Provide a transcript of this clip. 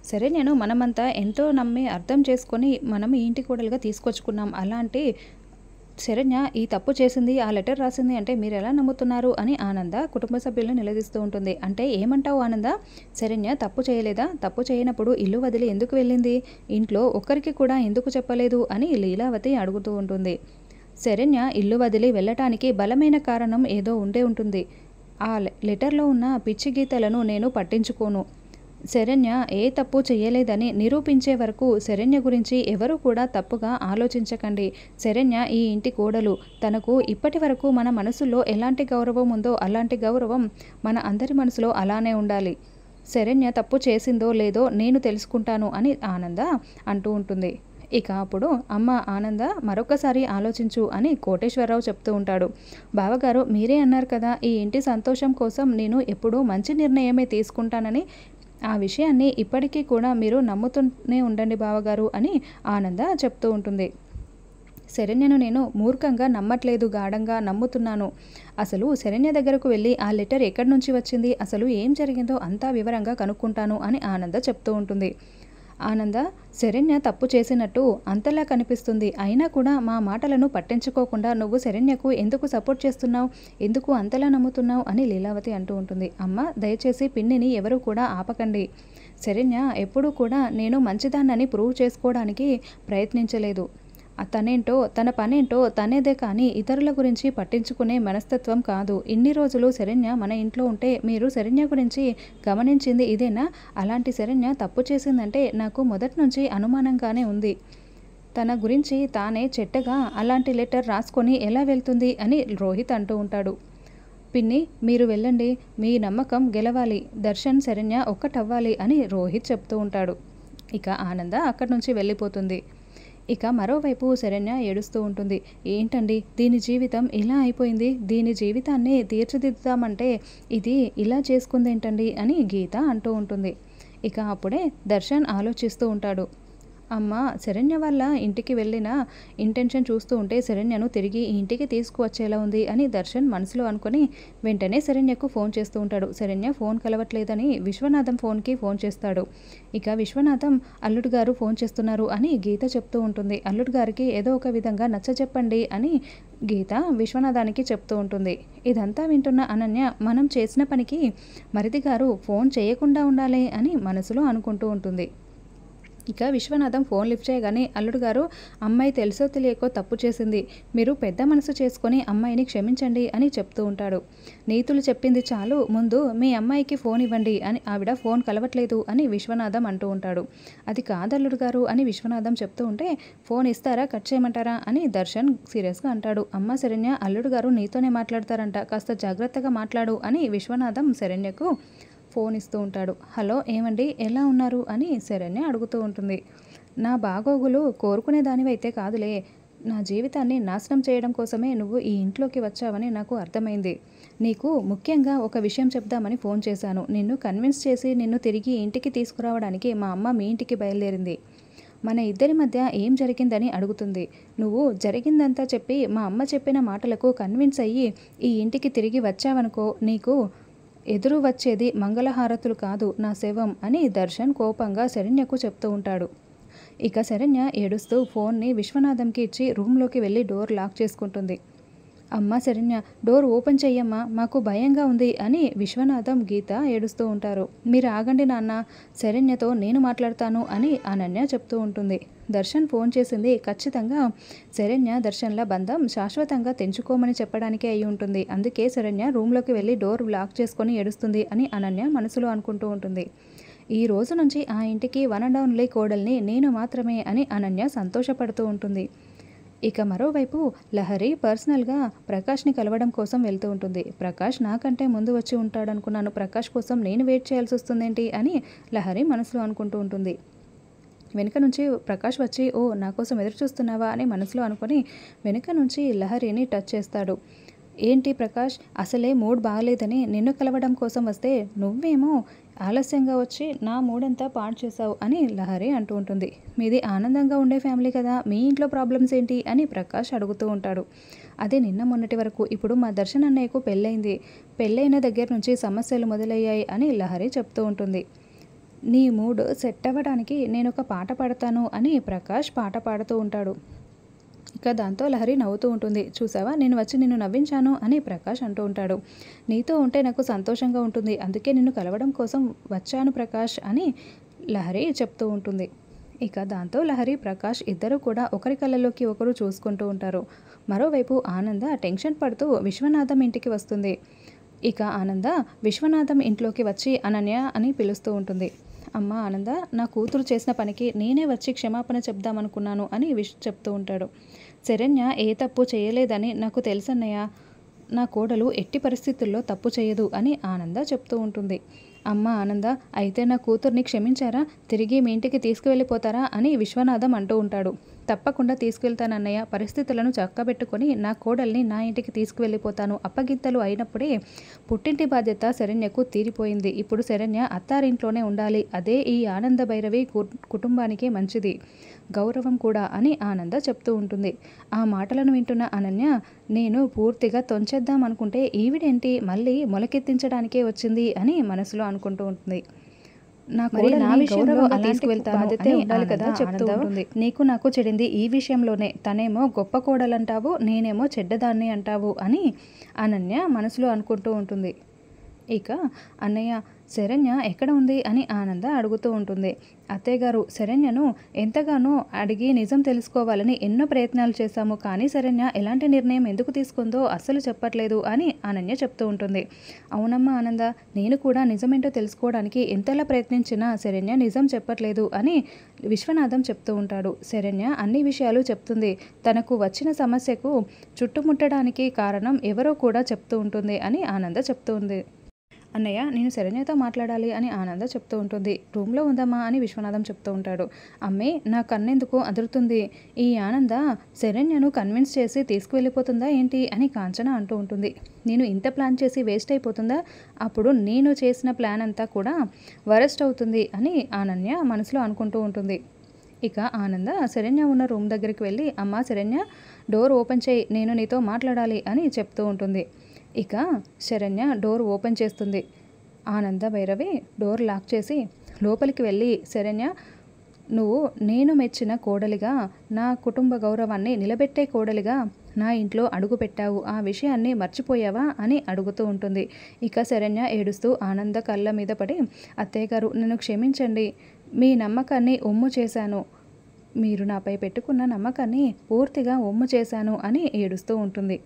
శరణ్యను మనమంతా ఎంతో నమ్మి అర్థం చేసుకొని మనం ఈ ఇంటి కోడలుగా తీసుకొచ్చుకున్నాం. అలాంటి శరణ్య ఈ తప్పు చేసింది, ఆ లెటర్ రాసింది అంటే మీరెలా నమ్ముతున్నారు అని ఆనంద కుటుంబ సభ్యులను నిలదీస్తూ ఉంటుంది. అంటే ఏమంటావు ఆనంద? శరణ్య తప్పు చేయలేదా? తప్పు చేయనప్పుడు ఇల్లు వదిలి ఎందుకు వెళ్ళింది? ఇంట్లో ఒక్కరికి కూడా ఎందుకు చెప్పలేదు అని లీలావతి అడుగుతూ ఉంటుంది. శరణ్య ఇల్లు వదిలి వెళ్ళటానికి బలమైన కారణం ఏదో ఉండే ఉంటుంది. ఆ లెటర్లో ఉన్న పిచ్చి గీతలను నేను పట్టించుకోను. శరణ్య ఏ తప్పు చేయలేదని నిరూపించే వరకు శరణ్య గురించి ఎవరూ కూడా తప్పుగా ఆలోచించకండి. శరణ్య ఈ ఇంటి కోడలు. తనకు ఇప్పటి వరకు మన మనసులో ఎలాంటి గౌరవం ఉందో అలాంటి గౌరవం మన అందరి మనసులో అలానే ఉండాలి. శరణ్య తప్పు చేసిందో లేదో నేను తెలుసుకుంటాను అని ఆనంద అంటూ ఉంటుంది. ఇక అప్పుడు అమ్మ ఆనంద మరొకసారి ఆలోచించు అని కోటేశ్వరరావు చెప్తూ ఉంటాడు. బావగారు మీరే అన్నారు కదా, ఈ ఇంటి సంతోషం కోసం నేను ఎప్పుడూ మంచి నిర్ణయమే తీసుకుంటానని. ఆ విషయాన్ని ఇప్పటికీ కూడా మీరు నమ్ముతూనే ఉండండి బావగారు అని ఆనంద చెప్తూ ఉంటుంది. శరణ్యను నేను మూర్ఖంగా నమ్మట్లేదు, గాఢంగా నమ్ముతున్నాను. అసలు శరణ్య దగ్గరకు వెళ్ళి ఆ లెటర్ ఎక్కడి నుంచి వచ్చింది, అసలు ఏం జరిగిందో అంతా వివరంగా కనుక్కుంటాను అని ఆనంద చెప్తూ ఉంటుంది. ఆనంద, శరణ్య తప్పు చేసినట్టు అంతలా కనిపిస్తుంది. అయినా కూడా మా మాటలను పట్టించుకోకుండా నువ్వు శరణ్యకు ఎందుకు సపోర్ట్ చేస్తున్నావు, ఎందుకు అంతలా నమ్ముతున్నావు అని లీలావతి అంటూ ఉంటుంది. అమ్మ దయచేసి పిన్నిని ఎవరూ కూడా ఆపకండి. శరణ్య ఎప్పుడూ కూడా నేను మంచిదాన్నని ప్రూవ్ చేసుకోవడానికి ప్రయత్నించలేదు. తనేంటో తన పనేంటో తనేదే కానీ ఇతరుల గురించి పట్టించుకునే మనస్తత్వం కాదు. ఇన్ని రోజులు శరణ్య మన ఇంట్లో ఉంటే మీరు శరణ్య గురించి గమనించింది ఇదేనా? అలాంటి శరణ్య తప్పు చేసిందంటే నాకు మొదటి నుంచి అనుమానంగానే ఉంది. తన గురించి తానే చెడ్డగా అలాంటి లెటర్ రాసుకొని ఎలా వెళ్తుంది అని రోహిత్ అంటూ ఉంటాడు. పిన్ని మీరు వెళ్ళండి, మీ నమ్మకం గెలవాలి, దర్శన్ శరణ్య ఒక్కటవ్వాలి అని రోహిత్ చెప్తూ ఉంటాడు. ఇక ఆనంద అక్కడి నుంచి వెళ్ళిపోతుంది. ఇక మరోవైపు శరణ్య ఏడుస్తూ ఉంటుంది. ఏంటండి దీని జీవితం ఇలా అయిపోయింది, దీని జీవితాన్ని తీర్చిదిద్దుతామంటే ఇది ఇలా చేసుకుందేంటండి అని గీత అంటూ ఉంటుంది. ఇక అప్పుడే దర్శన్ ఆలోచిస్తూ ఉంటాడు. అమ్మ శరణ్య వాళ్ళ ఇంటికి వెళ్ళిన ఇంటెన్షన్ చూస్తూ ఉంటే శరణ్యను తిరిగి ఈ ఇంటికి తీసుకువచ్చేలా ఉంది అని దర్శన్ మనసులో అనుకుని వెంటనే శరణ్యకు ఫోన్ చేస్తూ ఉంటాడు. శరణ్య ఫోన్ కలవట్లేదని విశ్వనాథం ఫోన్కి ఫోన్ చేస్తాడు. ఇక విశ్వనాథం అల్లుడు గారు ఫోన్ చేస్తున్నారు అని గీత చెప్తూ ఉంటుంది. అల్లుడు గారికి ఏదో ఒక విధంగా నచ్చచెప్పండి అని గీత విశ్వనాథానికి చెప్తూ ఉంటుంది. ఇదంతా వింటున్న అనన్య మనం చేసిన పనికి మరిది గారు ఫోన్ చేయకుండా ఉండాలి అని మనసులో అనుకుంటూ ఉంటుంది. ఇక విశ్వనాథం ఫోన్ లిఫ్ట్ చేయగానే అల్లుడు గారు అమ్మాయి తెలుసో తెలియకో తప్పు చేసింది, మీరు పెద్ద మనసు చేసుకొని అమ్మాయిని క్షమించండి అని చెప్తూ ఉంటాడు. నీతులు చెప్పింది చాలు, ముందు మీ అమ్మాయికి ఫోన్ ఇవ్వండి అని ఆవిడ ఫోన్ కలవట్లేదు అని విశ్వనాథం అంటూ ఉంటాడు. అది కాదల్లుడు గారు అని విశ్వనాథం చెప్తూ ఉంటే ఫోన్ ఇస్తారా కట్ చేయమంటారా అని దర్శన్ సీరియస్గా అంటాడు. అమ్మ శరణ్య అల్లుడు గారు నీతోనే మాట్లాడతారంట, కాస్త జాగ్రత్తగా మాట్లాడు అని విశ్వనాథం శరణ్యకు ఫోన్ ఇస్తూ ఉంటాడు. హలో ఏమండి ఎలా ఉన్నారు అని శరణ్య అడుగుతూ ఉంటుంది. నా బాగోగులు కోరుకునే దానివైతే కాదులే, నా జీవితాన్ని నాశనం చేయడం కోసమే నువ్వు ఈ ఇంట్లోకి వచ్చావని నాకు అర్థమైంది. నీకు ముఖ్యంగా ఒక విషయం చెప్దామని ఫోన్ చేశాను. నిన్ను కన్విన్స్ చేసి నిన్ను తిరిగి ఇంటికి తీసుకురావడానికి మా అమ్మ మీ ఇంటికి బయలుదేరింది. మన ఇద్దరి మధ్య ఏం జరిగిందని అడుగుతుంది. నువ్వు జరిగిందంతా చెప్పి మా అమ్మ చెప్పిన మాటలకు కన్విన్స్ అయ్యి ఈ ఇంటికి తిరిగి వచ్చావనుకో, నీకు ఎదురు వచ్చేది మంగళహారతులు కాదు నా శవం అని దర్శన్ కోపంగా శరణ్యకు చెప్తూ ఉంటాడు. ఇక శరణ్య ఏడుస్తూ ఫోన్ని విశ్వనాథంకి ఇచ్చి రూమ్లోకి వెళ్ళి డోర్ లాక్ చేసుకుంటుంది. అమ్మ శరణ్య డోర్ ఓపెన్ చెయ్యమ్మా, మాకు భయంగా ఉంది అని విశ్వనాథం గీత ఏడుస్తూ ఉంటారు. మీరు ఆగండి నాన్న, శరణ్యతో నేను మాట్లాడతాను అని అనన్య చెప్తూ ఉంటుంది. దర్శన్ ఫోన్ చేసింది ఖచ్చితంగా శరణ్య దర్శన్ల బంధం శాశ్వతంగా తెంచుకోమని చెప్పడానికే అయి ఉంటుంది. అందుకే శరణ్య రూమ్లోకి వెళ్ళి డోర్ లాక్ చేసుకొని ఏడుస్తుంది అని అనన్య మనసులో అనుకుంటూ ఉంటుంది. ఈ రోజు నుంచి ఆ ఇంటికి వన్ అండ్ ఓన్లీ కోడల్ని నేను మాత్రమే అని అనన్య సంతోషపడుతూ ఉంటుంది. ఇక మరోవైపు లహరి పర్సనల్గా ప్రకాష్ని కలవడం కోసం వెళ్తూ ఉంటుంది. ప్రకాష్ నాకంటే ముందు వచ్చి ఉంటాడనుకున్నాను, ప్రకాష్ కోసం నేను వెయిట్ చేయాల్సి వస్తుందేంటి అని లహరి మనసులో అనుకుంటూ ఉంటుంది. వెనుక నుంచి ప్రకాష్ వచ్చి ఓ నా కోసం ఎదురు చూస్తున్నావా అని మనసులో అనుకొని వెనుక నుంచి లహరిని టచ్ చేస్తాడు. ఏంటి ప్రకాష్, అసలే మూడ్ బాగలేదని నిన్ను కలవడం కోసం వస్తే నువ్వేమో ఆలస్యంగా వచ్చి నా మూడంతా పాడు చేశావు అని లహరి అంటూ ఉంటుంది. మీది ఆనందంగా ఉండే ఫ్యామిలీ కదా, మీ ఇంట్లో ప్రాబ్లమ్స్ ఏంటి అని ప్రకాష్ అడుగుతూ ఉంటాడు. అదే నిన్న మొన్నటి వరకు, ఇప్పుడు మా దర్శన్ అన్నయ్యకు పెళ్ళైంది, పెళ్ళైన దగ్గర నుంచి సమస్యలు మొదలయ్యాయి అని లహరి చెప్తూ ఉంటుంది. నీ మూడ్ సెట్ అవ్వడానికి నేను ఒక పాట పాడతాను అని ప్రకాష్ పాట పాడుతూ ఉంటాడు. ఇక దాంతో లహరి నవ్వుతూ ఉంటుంది. చూసావా నేను వచ్చి నిన్ను నవ్వించాను అని ప్రకాష్ అంటూ ఉంటాడు. నీతో ఉంటే నాకు సంతోషంగా ఉంటుంది, అందుకే నిన్ను కలవడం కోసం వచ్చాను ప్రకాష్ అని లహరి చెప్తూ ఉంటుంది. ఇక దాంతో లహరి ప్రకాష్ ఇద్దరు కూడా ఒకరి కళ్ళలోకి ఒకరు చూసుకుంటూ ఉంటారు. మరోవైపు ఆనంద టెన్షన్ పడుతూ విశ్వనాథం ఇంటికి వస్తుంది. ఇక ఆనంద విశ్వనాథం ఇంట్లోకి వచ్చి అనన్య అని పిలుస్తూ ఉంటుంది. అమ్మ ఆనంద, నా కూతురు చేసిన పనికి నేనే వచ్చి క్షమాపణ చెప్దామనుకున్నాను అని చెప్తూ ఉంటాడు. శరణ్య ఏ తప్పు చేయలేదని నాకు తెలుసన్నయ్య, నా కోడలు ఎట్టి పరిస్థితుల్లో తప్పు చేయదు అని ఆనంద చెప్తూ ఉంటుంది. అమ్మ ఆనంద, అయితే నా కూతుర్ని క్షమించారా, తిరిగి మీ ఇంటికి తీసుకువెళ్ళిపోతారా అని విశ్వనాథం అంటూ ఉంటాడు. తప్పకుండా తీసుకువెళ్తానన్నయ్య, పరిస్థితులను చక్కబెట్టుకొని నా కోడల్ని నా ఇంటికి తీసుకువెళ్ళిపోతాను. అప్పగింతలు అయినప్పుడే పుట్టింటి బాధ్యత శరణ్యకు తీరిపోయింది. ఇప్పుడు శరణ్య అత్తారింట్లోనే ఉండాలి. అదే ఈ ఆనంద భైరవి కుటుంబానికి మంచిది, గౌరవం కూడా అని ఆనంద చెప్తూ ఉంటుంది. ఆ మాటలను వింటున్న అనన్య, నేను పూర్తిగా తొంచేద్దాం అనుకుంటే ఈవిడేంటి మళ్ళీ మొలకెత్తించడానికే వచ్చింది అని మనసులో అనుకుంటూ ఉంటుంది. చెప్తూ ఉంటుంది. నీకు నాకు చెడింది ఈ విషయంలోనే, తనేమో గొప్ప కోడలంటావు, నేనేమో చెడ్డదాన్ని అంటావు అని అనన్య మనసులో అనుకుంటూ ఉంటుంది. ఇక అన్నయ్య, శరణ్య ఎక్కడ ఉంది అని ఆనంద అడుగుతూ ఉంటుంది. అత్తయ్యగారు, శరణ్యను ఎంతగానో అడిగి నిజం తెలుసుకోవాలని ఎన్నో ప్రయత్నాలు చేశాము, కానీ శరణ్య ఎలాంటి నిర్ణయం ఎందుకు తీసుకుందో అస్సలు చెప్పట్లేదు అని అనన్య చెప్తూ ఉంటుంది. అవునమ్మా ఆనంద, నేను కూడా నిజమేంటో తెలుసుకోవడానికి ఎంతలా ప్రయత్నించినా శరణ్య నిజం చెప్పట్లేదు అని విశ్వనాథం చెప్తూ ఉంటాడు. శరణ్య అన్ని విషయాలు చెప్తుంది, తనకు వచ్చిన సమస్యకు చుట్టుముట్టడానికి కారణం ఎవరో కూడా చెప్తూ ఉంటుంది అని ఆనంద చెప్తూ ఉంది. అన్నయ్య, నేను శరణ్యతో మాట్లాడాలి అని ఆనంద చెప్తూ ఉంటుంది. రూమ్లో ఉందమ్మా అని విశ్వనాథం చెప్తూ ఉంటాడు. అమ్మే, నా కన్నెందుకు అదురుతుంది, ఈ ఆనంద శరణ్యను కన్విన్స్ చేసి తీసుకువెళ్ళిపోతుందా ఏంటి అని కాంచన అంటూ ఉంటుంది. నేను ఇంత ప్లాన్ చేసి వేస్ట్ అయిపోతుందా, అప్పుడు నేను చేసిన ప్లాన్ అంతా కూడా వరస్ట్ అవుతుంది అని అనన్య మనసులో అనుకుంటూ ఉంటుంది. ఇక ఆనంద శరణ్య ఉన్న రూమ్ దగ్గరికి వెళ్ళి, అమ్మ శరణ్య, డోర్ ఓపెన్ చేయి, నేను నీతో మాట్లాడాలి అని చెప్తూ ఉంటుంది. ఇక శరణ్య డోర్ ఓపెన్ చేస్తుంది. ఆనంద భైరవి డోర్ లాక్ చేసి లోపలికి వెళ్ళి, శరణ్య, నువ్వు నేను మెచ్చిన కోడలిగా, నా కుటుంబ గౌరవాన్ని నిలబెట్టే కోడలిగా నా ఇంట్లో అడుగు పెట్టావు, ఆ విషయాన్ని మర్చిపోయావా అని అడుగుతూ ఉంటుంది. ఇక శరణ్య ఏడుస్తూ ఆనంద కళ్ళ మీద పడి, అత్తయ్య గారు నన్ను క్షమించండి, మీ నమ్మకాన్ని ఒమ్ము చేశాను, మీరు నాపై పెట్టుకున్న నమ్మకాన్ని పూర్తిగా ఒమ్ము చేశాను అని ఏడుస్తూ ఉంటుంది.